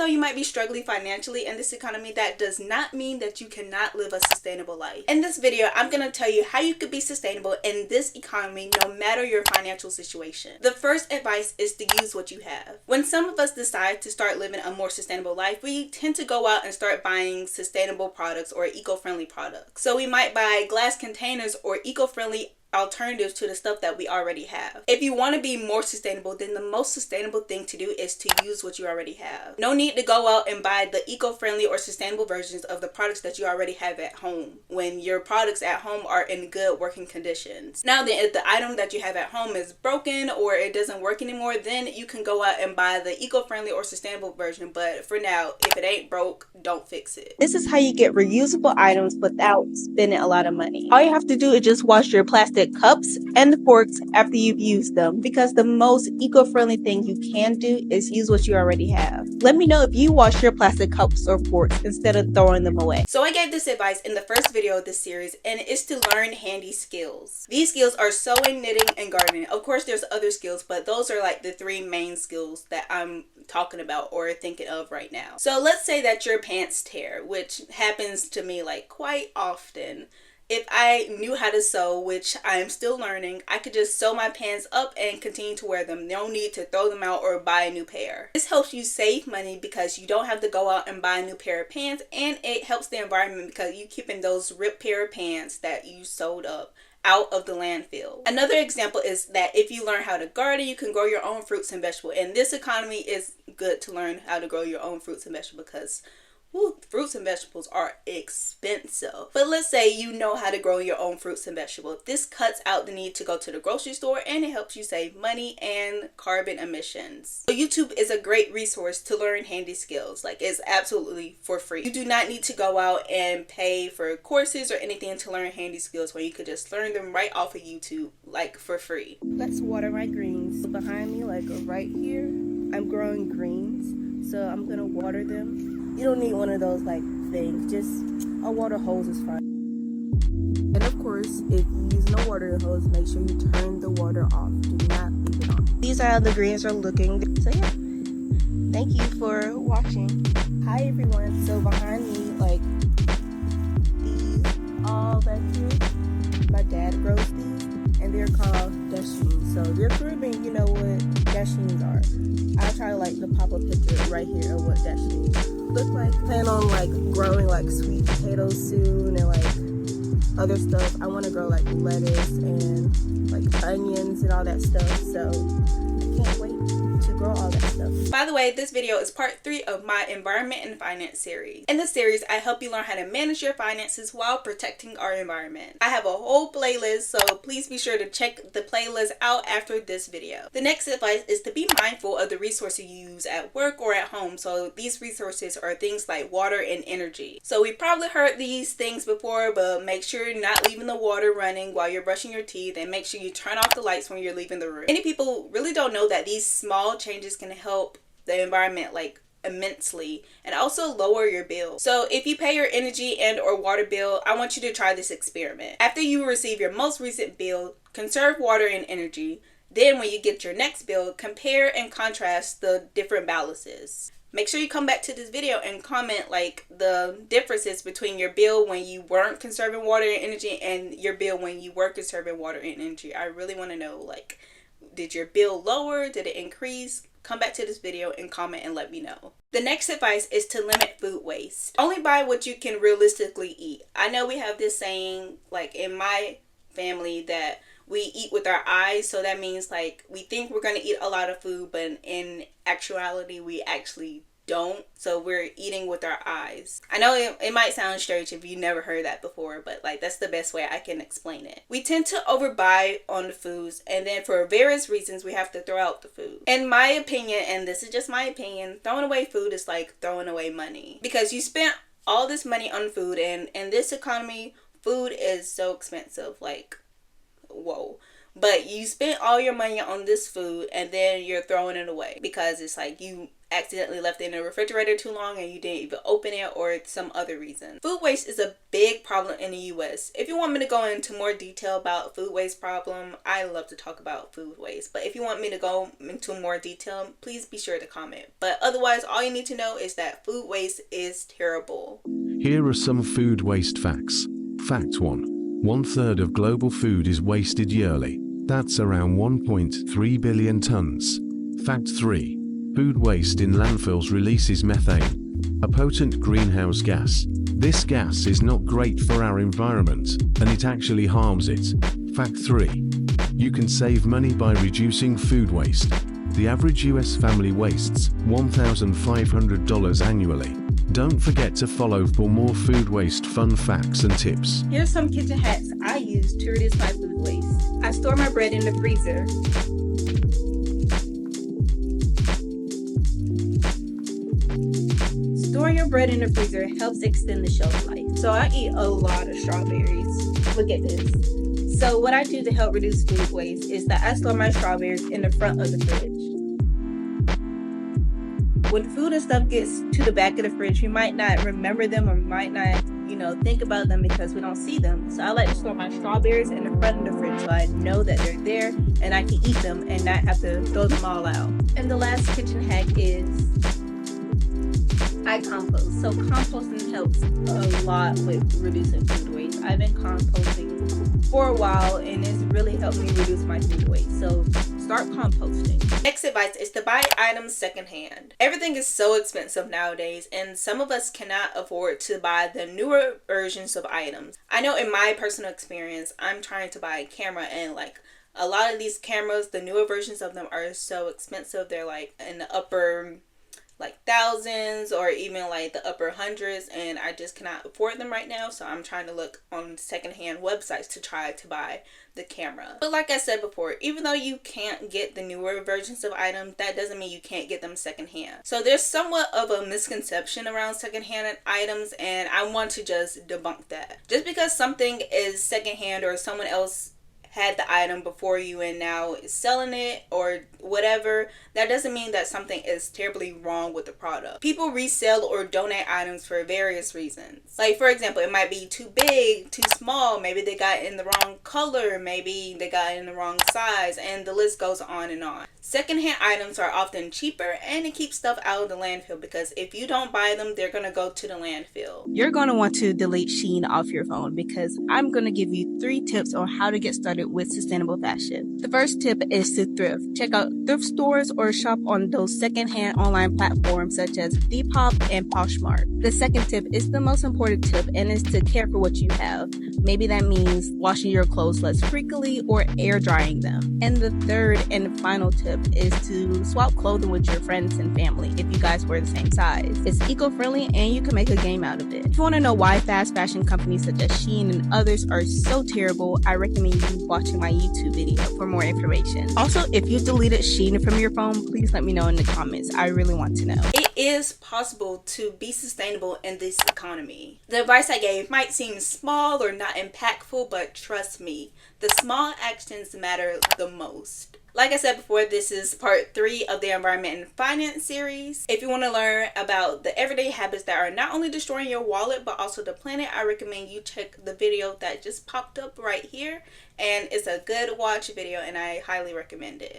though you might be struggling financially in this economy, that does not mean that you cannot live a sustainable life. In this video, I'm going to tell you how you could be sustainable in this economy no matter your financial situation. The first advice is to use what you have. When some of us decide to start living a more sustainable life, we tend to go out and start buying sustainable products or eco-friendly products. So we might buy glass containers or eco-friendly alternatives to the stuff that we already have. If you want to be more sustainable, then the most sustainable thing to do is to use what you already have. No need to go out and buy the eco-friendly or sustainable versions of the products that you already have at home when your products at home are in good working conditions. Now then, if the item that you have at home is broken or it doesn't work anymore, then you can go out and buy the eco-friendly or sustainable version. But for now, if it ain't broke, don't fix it. This is how you get reusable items without spending a lot of money. All you have to do is just wash your plastic cups and forks after you've used them, because the most eco-friendly thing you can do is use what you already have. Let me know if you wash your plastic cups or forks instead of throwing them away. So I gave this advice in the first video of this series, and it's to learn handy skills. These skills are sewing, knitting, and gardening. Of course there's other skills, but those are like the three main skills that I'm talking about or thinking of right now. So let's say that your pants tear, which happens to me like quite often. If I knew how to sew, which I am still learning, I could just sew my pants up and continue to wear them. No need to throw them out or buy a new pair. This helps you save money because you don't have to go out and buy a new pair of pants, and it helps the environment because you keeping those ripped pair of pants that you sewed up out of the landfill. Another example is that if you learn how to garden, you can grow your own fruits and vegetables. And this economy is good to learn how to grow your own fruits and vegetables because fruits and vegetables are expensive. But let's say you know how to grow your own fruits and vegetables. This cuts out the need to go to the grocery store, and it helps you save money and carbon emissions. So YouTube is a great resource to learn handy skills. Like, it's absolutely for free. You do not need to go out and pay for courses or anything to learn handy skills, where you could just learn them right off of YouTube, like for free. Let's water my greens. Behind me, like right here, I'm growing greens, so I'm gonna water them. You don't need one of those like things, just a water hose is fine. And of course, if you use no water hose, make sure you turn the water off. Do not leave it on. These are how the greens are looking. So yeah, thank you for watching. Hi everyone. So behind me, like these all back here, my dad grows these, and they're called Dasheen. So if you're Caribbean, you know what Dasheens are. I'll try to like to pop a picture right here of what Dasheens look like. Plan on like growing like sweet potatoes soon, and like other stuff. I want to grow like lettuce and like onions and all that stuff, so I can't wait to grow all that stuff. By the way, this video is part 3 of my environment and finance series. In this series, I help you learn how to manage your finances while protecting our environment. I have a whole playlist, so please be sure to check the playlist out after this video. The next advice is to be mindful of the resources you use at work or at home. So these resources are things like water and energy. So we probably heard these things before, but make sure you're not leaving the water running while you're brushing your teeth, and make sure you turn off the lights when you're leaving the room. Many people really don't know that these small changes can help the environment like immensely, and also lower your bill. So if you pay your energy and or water bill, I want you to try this experiment. After you receive your most recent bill, conserve water and energy. Then when you get your next bill, compare and contrast the different balances. Make sure you come back to this video and comment like the differences between your bill when you weren't conserving water and energy and your bill when you were conserving water and energy. I really want to know, like, did your bill lower? Did it increase? Come back to this video and comment and let me know. The next advice is to limit food waste. Only buy what you can realistically eat. I know we have this saying, like in my family, that we eat with our eyes. So that means like we think we're going to eat a lot of food, but in actuality we actually don't. So we're eating with our eyes. I know it might sound strange if you never heard that before, but like that's the best way I can explain it. We tend to overbuy on the foods, and then for various reasons we have to throw out the food. In my opinion, and this is just my opinion, throwing away food is like throwing away money, because you spent all this money on food, and in this economy food is so expensive, like whoa. But you spent all your money on this food and then you're throwing it away because it's like you accidentally left it in the refrigerator too long and you didn't even open it, or it's some other reason. Food waste is a big problem in the US. If you want me to go into more detail about food waste problem, I love to talk about food waste. But if you want me to go into more detail, please be sure to comment. But otherwise, all you need to know is that food waste is terrible. Here are some food waste facts. Fact 1. 1/3 of global food is wasted yearly. That's around 1.3 billion tons. Fact 3. Food waste in landfills releases methane, a potent greenhouse gas. This gas is not great for our environment, and it actually harms it. Fact 3. You can save money by reducing food waste. The average US family wastes $1,500 annually. Don't forget to follow for more food waste fun facts and tips. Here's some kitchen hacks I use to reduce my food waste. I store my bread in the freezer. Storing your bread in the freezer helps extend the shelf life. So I eat a lot of strawberries. Look at this. So what I do to help reduce food waste is that I store my strawberries in the front of the fridge. When food and stuff gets to the back of the fridge, we might not remember them or might not, think about them because we don't see them. So I like to store my strawberries in the front of the fridge so I know that they're there and I can eat them and not have to throw them all out. And the last kitchen hack is I compost. So composting helps a lot with reducing food waste. I've been composting for a while and it's really helped me reduce my food waste. So start composting. Next advice is to buy items secondhand. Everything is so expensive nowadays and some of us cannot afford to buy the newer versions of items. I know in my personal experience, I'm trying to buy a camera and a lot of these cameras, the newer versions of them are so expensive. They're in the upper thousands or even the upper hundreds, and I just cannot afford them right now. So I'm trying to look on secondhand websites to try to buy the camera. But like I said before, even though you can't get the newer versions of items, that doesn't mean you can't get them secondhand. So there's somewhat of a misconception around secondhand items, and I want to just debunk that. Just because something is secondhand or someone else had the item before you and now is selling it or whatever, that doesn't mean that something is terribly wrong with the product. People resell or donate items for various reasons. For example, it might be too big, too small, maybe they got it in the wrong color, maybe they got it in the wrong size, and the list goes on and on. Secondhand items are often cheaper and it keeps stuff out of the landfill because if you don't buy them, they're going to go to the landfill. You're going to want to delete Shein off your phone because I'm going to give you 3 tips on how to get started with sustainable fashion. The first tip is to thrift. Check out thrift stores or shop on those secondhand online platforms such as Depop and Poshmark. The second tip is the most important tip and is to care for what you have. Maybe that means washing your clothes less frequently or air drying them. And the third and final tip is to swap clothing with your friends and family if you guys wear the same size. It's eco-friendly and you can make a game out of it. If you want to know why fast fashion companies such as Shein and others are so terrible, I recommend you watching my YouTube video for more information. Also, if you deleted Shein from your phone, please let me know in the comments. I really want to know. It is possible to be sustainable in this economy. The advice I gave might seem small or not impactful, but trust me, the small actions matter the most. Like I said before, this is part 3 of the Environment and Finance series. If you want to learn about the everyday habits that are not only destroying your wallet, but also the planet, I recommend you check the video that just popped up right here. And it's a good watch video and I highly recommend it.